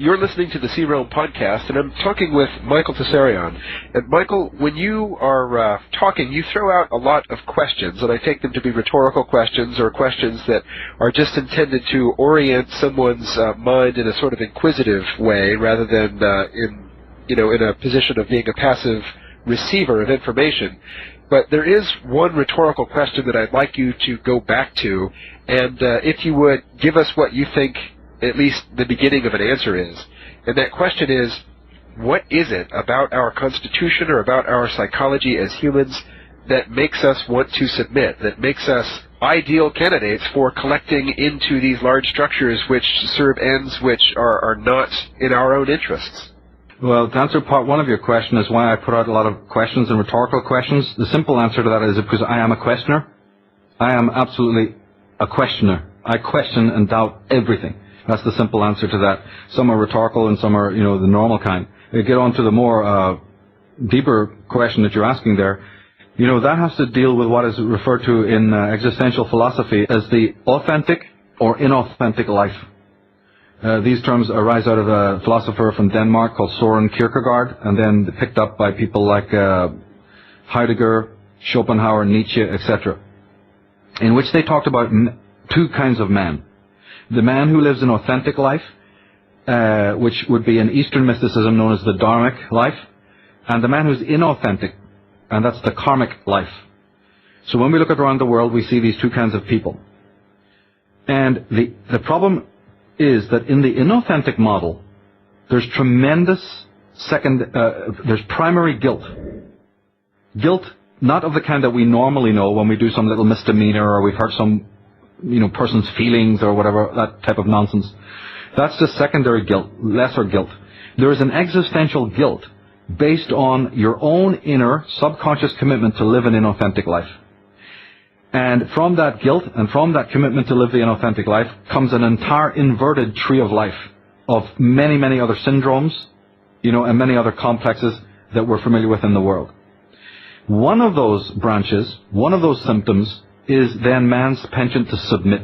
You're listening to the C-Realm podcast, and I'm talking with Michael TSARION. And Michael, when you are talking, you throw out a lot of questions, and I take them to be rhetorical questions or questions that are just intended to orient someone's mind in a sort of inquisitive way, rather than in a position of being a passive receiver of information. But there is one rhetorical question that I'd like you to go back to, and if you would give us what you think at least the beginning of an answer is. And that question is, what is it about our Constitution or about our psychology as humans that makes us want to submit, that makes us ideal candidates for collecting into these large structures which serve ends which are not in our own interests? Well, to answer part one of your question is why I put out a lot of questions and rhetorical questions. The simple answer to that is because I am a questioner. I am absolutely a questioner. I question and doubt everything. That's the simple answer to that. Some are rhetorical and some are, the normal kind. To get on to the more deeper question that you're asking there, that has to deal with what is referred to in existential philosophy as the authentic or inauthentic life. These terms arise out of a philosopher from Denmark called Søren Kierkegaard, and then picked up by people like Heidegger, Schopenhauer, Nietzsche, etc., in which they talked about two kinds of man. The man who lives an authentic life, which would be in Eastern mysticism known as the dharmic life, and the man who's inauthentic, and that's the karmic life. So when we look around the world, we see these two kinds of people. And the problem is that in the inauthentic model, there's tremendous there's primary guilt. Guilt, not of the kind that we normally know when we do some little misdemeanor or we've hurt some person's feelings or whatever, that type of nonsense. That's just secondary guilt, lesser guilt. There is an existential guilt based on your own inner subconscious commitment to live an inauthentic life. And from that guilt and from that commitment to live the inauthentic life comes an entire inverted tree of life of many, many other syndromes, and many other complexes that we're familiar with in the world. One of those branches, one of those symptoms, is then man's penchant to submit.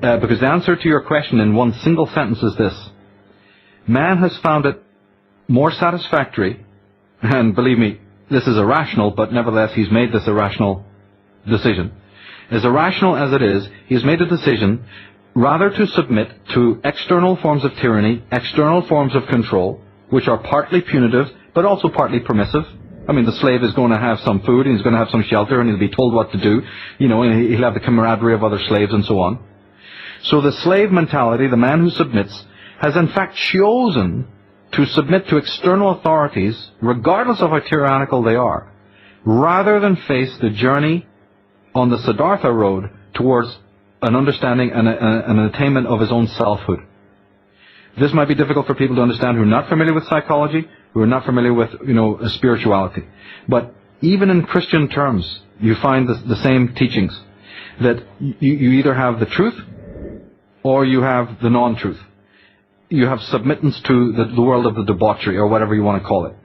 Because the answer to your question in one single sentence is this: man has found it more satisfactory, and believe me, this is irrational, but nevertheless he's made this irrational decision. As irrational as it is, he's made a decision rather to submit to external forms of tyranny, external forms of control, which are partly punitive, but also partly permissive. I mean, the slave is going to have some food, and he's going to have some shelter, and he'll be told what to do, and he'll have the camaraderie of other slaves and so on. So the slave mentality, the man who submits, has in fact chosen to submit to external authorities, regardless of how tyrannical they are, rather than face the journey on the Siddhartha road towards an understanding and an attainment of his own selfhood. This might be difficult for people to understand who are not familiar with psychology, who are not familiar with, spirituality. But even in Christian terms, you find the same teachings, that you either have the truth or you have the non-truth. You have submittance to the world of the debauchery, or whatever you want to call it,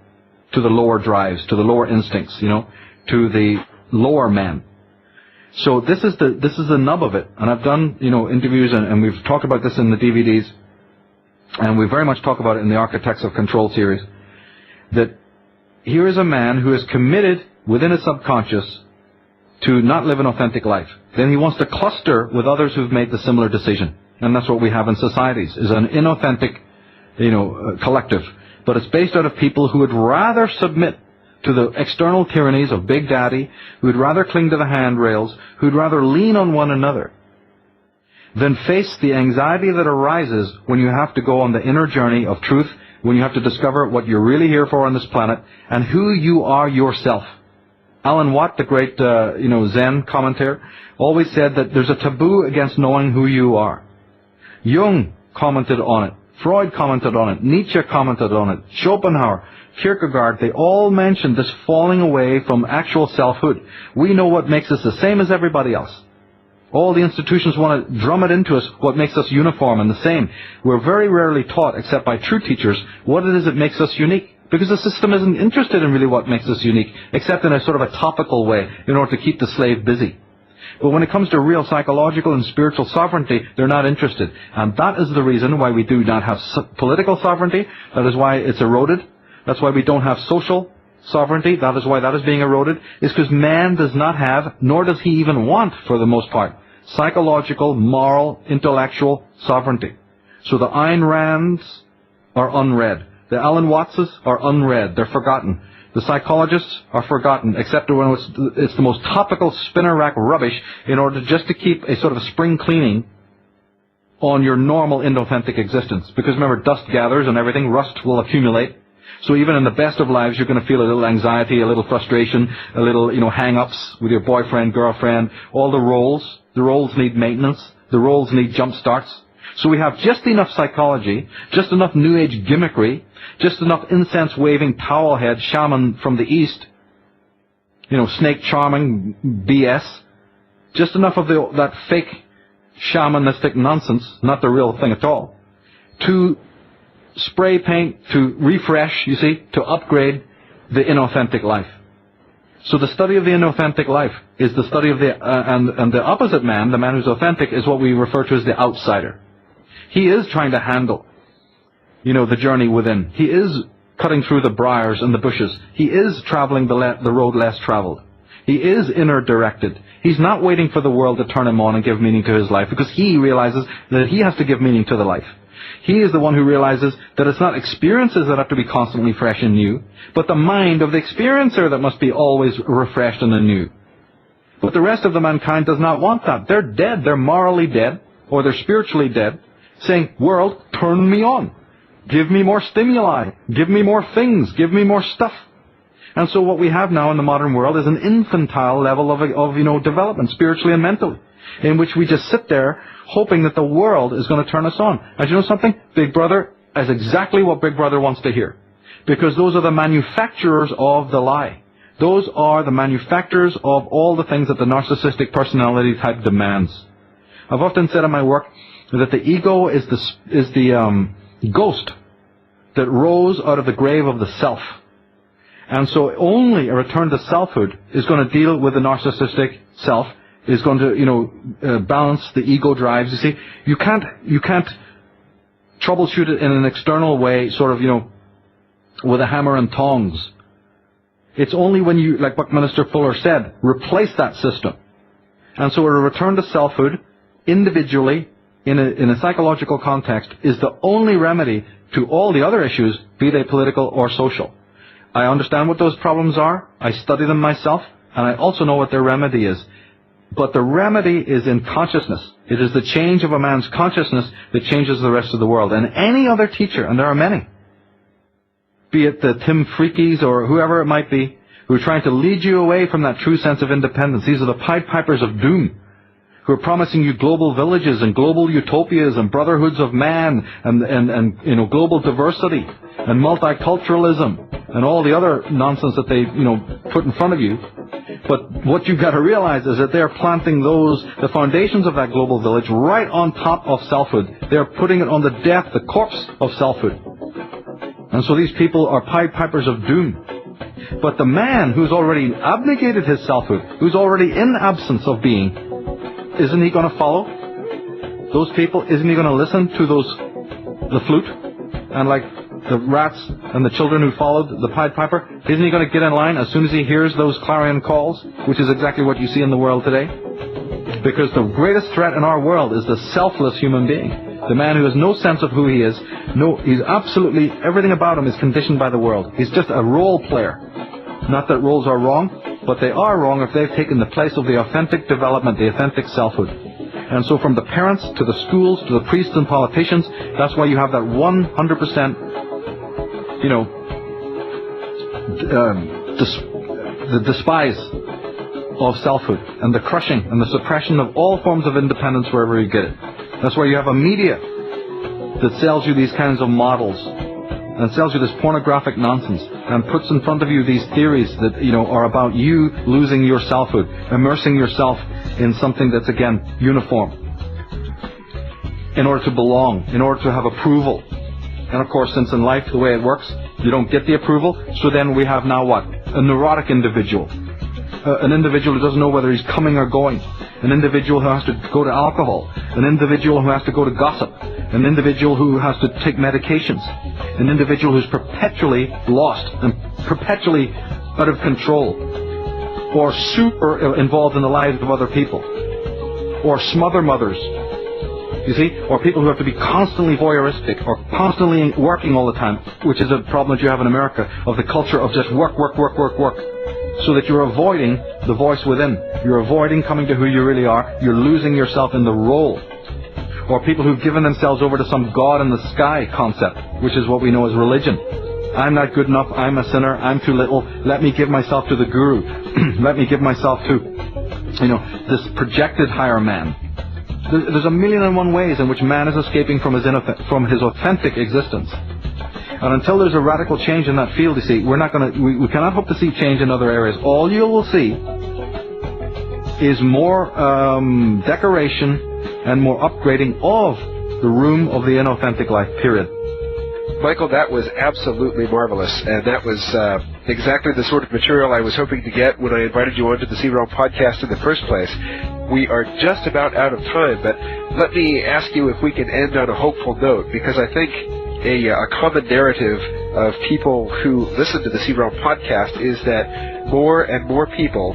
to the lower drives, to the lower instincts, to the lower man. So this is the nub of it. And I've done, interviews, and we've talked about this in the DVDs, and we very much talk about it in the Architects of Control series, that here is a man who is committed within his subconscious to not live an authentic life. Then he wants to cluster with others who've made the similar decision. And that's what we have in societies, is an inauthentic, collective. But it's based out of people who would rather submit to the external tyrannies of Big Daddy, who would rather cling to the handrails, who would rather lean on one another, than face the anxiety that arises when you have to go on the inner journey of truth, when you have to discover what you're really here for on this planet, and who you are yourself. Alan Watt, the great, Zen commentator, always said that there's a taboo against knowing who you are. Jung commented on it. Freud commented on it. Nietzsche commented on it. Schopenhauer, Kierkegaard, they all mentioned this falling away from actual selfhood. We know what makes us the same as everybody else. All the institutions want to drum it into us, what makes us uniform and the same. We're very rarely taught, except by true teachers, what it is that makes us unique. Because the system isn't interested in really what makes us unique, except in a sort of a topical way, in order to keep the slave busy. But when it comes to real psychological and spiritual sovereignty, they're not interested. And that is the reason why we do not have political sovereignty. That is why it's eroded. That's why we don't have social sovereignty. That is why that is being eroded. It's because man does not have, nor does he even want, for the most part, psychological, moral, intellectual sovereignty. So the Ayn Rands are unread. The Alan Wattses are unread. They're forgotten. The psychologists are forgotten, except when it's the most topical spinner rack rubbish in order just to keep a sort of spring cleaning on your normal inauthentic existence. Because remember, dust gathers and everything, rust will accumulate. So even in the best of lives, you're going to feel a little anxiety, a little frustration, a little, hang-ups with your boyfriend, girlfriend, all the roles. The roles need maintenance. The roles need jump starts. So we have just enough psychology, just enough New Age gimmickry, just enough incense-waving towel-head shaman from the East, snake charming BS, just enough of that fake shamanistic nonsense, not the real thing at all, to spray paint, to refresh, to upgrade the inauthentic life. So the study of the inauthentic life is the study of and the opposite man, the man who's authentic, is what we refer to as the outsider. He is trying to handle, the journey within. He is cutting through the briars and the bushes. He is traveling the road less traveled. He is inner directed. He's not waiting for the world to turn him on and give meaning to his life, because he realizes that he has to give meaning to the life. He is the one who realizes that it's not experiences that have to be constantly fresh and new, but the mind of the experiencer that must be always refreshed and anew. But the rest of the mankind does not want that. They're dead. They're morally dead, or they're spiritually dead, saying, world, turn me on. Give me more stimuli. Give me more things. Give me more stuff. And so what we have now in the modern world is an infantile level of development, spiritually and mentally, in which we just sit there hoping that the world is going to turn us on. And you know something? Big Brother is exactly what Big Brother wants to hear. Because those are the manufacturers of the lie. Those are the manufacturers of all the things that the narcissistic personality type demands. I've often said in my work that the ego is the ghost that rose out of the grave of the self. And so only a return to selfhood is going to deal with the narcissistic self, is going to, balance the ego drives. You see, you can't troubleshoot it in an external way, sort of, with a hammer and tongs. It's only when you, like Buckminster Fuller said, replace that system. And so a return to selfhood, individually, in a psychological context, is the only remedy to all the other issues, be they political or social. I understand what those problems are. I study them myself, and I also know what their remedy is. But the remedy is in consciousness. It is the change of a man's consciousness that changes the rest of the world. And any other teacher, and there are many, be it the Tim Freakies or whoever it might be, who are trying to lead you away from that true sense of independence. These are the Pied Pipers of doom, who are promising you global villages and global utopias and brotherhoods of man and global diversity and multiculturalism and all the other nonsense that they put in front of you. But what you've got to realize is that they're planting the foundations of that global village right on top of selfhood. They're putting it on the death, the corpse of selfhood. And so these people are Pied Pipers of doom. But the man who's already abnegated his selfhood, who's already in absence of being, isn't he going to follow those people? Isn't he going to listen to the flute? And like the rats and the children who followed the Pied Piper, isn't he going to get in line as soon as he hears those clarion calls, which is exactly what you see in the world today? Because the greatest threat in our world is the selfless human being. The man who has no sense of who he is. He's absolutely, everything about him is conditioned by the world. He's just a role player. Not that roles are wrong, but they are wrong if they've taken the place of the authentic development, the authentic selfhood. And so from the parents to the schools to the priests and politicians, that's why you have that 100%, the despise of selfhood and the crushing and the suppression of all forms of independence wherever you get it. That's why you have a media that sells you these kinds of models and sells you this pornographic nonsense and puts in front of you these theories that, are about you losing your selfhood, immersing yourself in something that's, again, uniform in order to belong, in order to have approval. And of course, since in life, the way it works, you don't get the approval, so then we have now what? A neurotic individual. an individual who doesn't know whether he's coming or going, an individual who has to go to alcohol, an individual who has to go to gossip, an individual who has to take medications, an individual who's perpetually lost and perpetually out of control, or super involved in the lives of other people, or smother mothers, you see, or people who have to be constantly voyeuristic or constantly working all the time, which is a problem that you have in America, of the culture of just work, so that you're avoiding the voice within. You're avoiding coming to who you really are. You're losing yourself in the role. Or people who've given themselves over to some God in the sky concept, which is what we know as religion. I'm not good enough, I'm a sinner, I'm too little, let me give myself to the guru. Let me give myself to, this projected higher man. There's a million and one ways in which man is escaping from his authentic existence. And until there's a radical change in that field, you see, we cannot hope to see change in other areas. All you will see is more decoration and more upgrading of the room of the inauthentic life, period. Michael, that was absolutely marvelous, and that was exactly the sort of material I was hoping to get when I invited you onto the C-Realm podcast in the first place. We are just about out of time, but let me ask you if we can end on a hopeful note, because I think a common narrative of people who listen to the C-Realm podcast is that more and more people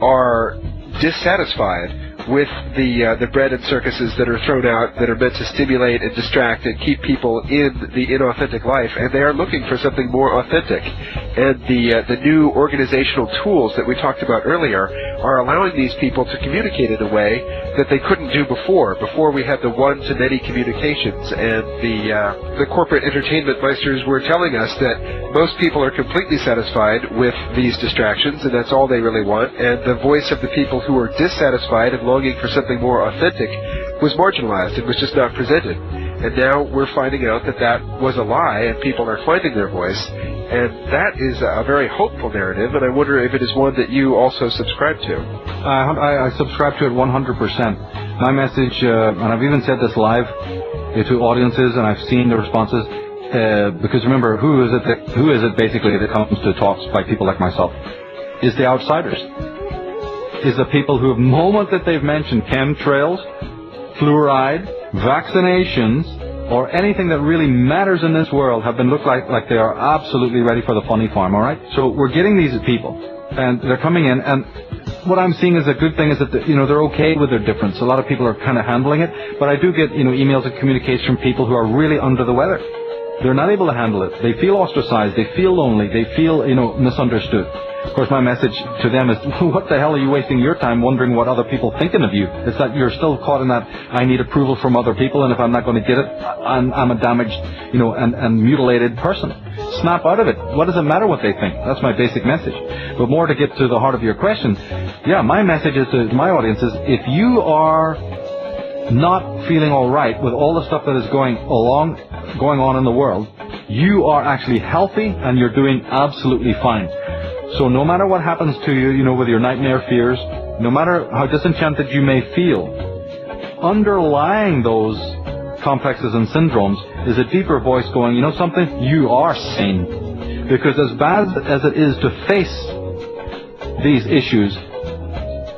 are dissatisfied with the bread and circuses that are thrown out that are meant to stimulate and distract and keep people in the inauthentic life, and they are looking for something more authentic. And the new organizational tools that we talked about earlier are allowing these people to communicate in a way that they couldn't do before. Before we had the one-to-many communications, and the corporate entertainment meisters were telling us that most people are completely satisfied with these distractions, and that's all they really want, and the voice of the people who are dissatisfied and longing for something more authentic was marginalized and was just not presented. And now we're finding out that that was a lie, and people are finding their voice, and that is a very hopeful narrative, and I wonder if it is one that you also subscribe to. I subscribe to it 100%. My message, and I've even said this live to audiences, and I've seen the responses, because remember, who is it basically that comes to talks by people like myself? Is the outsiders. Is the people who, the moment that they've mentioned chemtrails, fluoride, vaccinations, or anything that really matters in this world, have been looked like they are absolutely ready for the funny farm, all right? So we're getting these people, and they're coming in, and what I'm seeing is a good thing is that, they're okay with their difference. A lot of people are kind of handling it, but I do get, emails and communications from people who are really under the weather. They're not able to handle it. They feel ostracized. They feel lonely. They feel, misunderstood. Of course, my message to them is, what the hell are you wasting your time wondering what other people are thinking of you? It's that you're still caught in that, I need approval from other people, and if I'm not going to get it, I'm a damaged, and mutilated person. Snap out of it. What does it matter what they think? That's my basic message. But more to get to the heart of your question, my message is to my audience is, if you are not feeling all right with all the stuff that is going on in the world, you are actually healthy and you're doing absolutely fine. So no matter what happens to you, with your nightmare fears, no matter how disenchanted you may feel, underlying those complexes and syndromes is a deeper voice going, something? You are sane. Because as bad as it is to face these issues,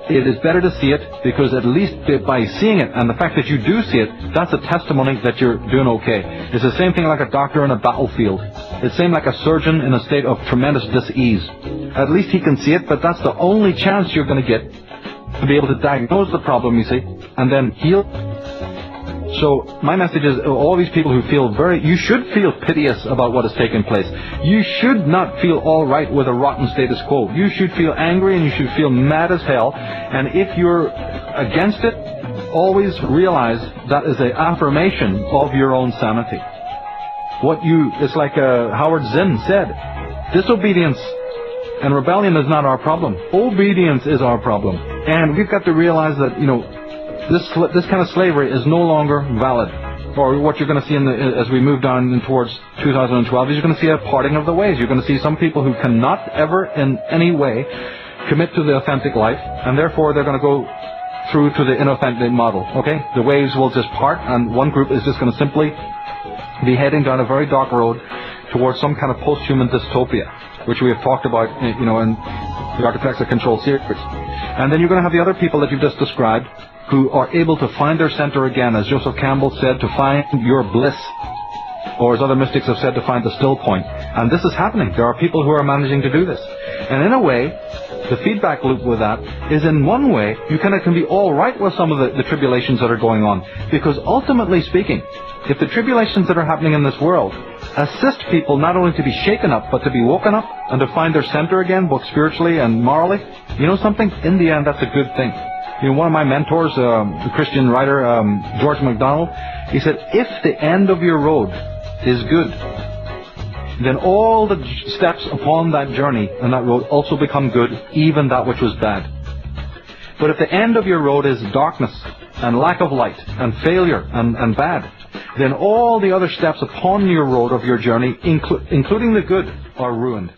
it is better to see it, because at least by seeing it, and the fact that you do see it, that's a testimony that you're doing okay. It's the same thing like a doctor in a battlefield. It's the same like a surgeon in a state of tremendous dis-ease. At least he can see it, but that's the only chance you're going to get to be able to diagnose the problem, you see, and then heal. So my message is, all these people who feel you should feel piteous about what has taken place. You should not feel all right with a rotten status quo. You should feel angry and you should feel mad as hell. And if you're against it, always realize that is an affirmation of your own sanity. It's like Howard Zinn said, disobedience and rebellion is not our problem. Obedience is our problem. And we've got to realize that, this kind of slavery is no longer valid. Or what you're going to see as we move down towards 2012 is you're going to see a parting of the ways. You're going to see some people who cannot ever in any way commit to the authentic life, and therefore they're going to go through to the inauthentic model. Okay? The waves will just part, and one group is just going to simply be heading down a very dark road towards some kind of post-human dystopia, which we have talked about, and the architects that control secrets. And then you're going to have the other people that you've just described who are able to find their center again, as Joseph Campbell said, to find your bliss. Or as other mystics have said, to find the still point. And this is happening. There are people who are managing to do this. And in a way, the feedback loop with that is, in one way, you can be all right with some of the tribulations that are going on. Because ultimately speaking, if the tribulations that are happening in this world assist people not only to be shaken up, but to be woken up and to find their center again, both spiritually and morally, you know something? In the end, that's a good thing. You know, one of my mentors, the Christian writer, George MacDonald, he said, if the end of your road is good, then all the steps upon that journey and that road also become good, even that which was bad. But if the end of your road is darkness and lack of light and failure and bad, then all the other steps upon your road of your journey, including the good, are ruined.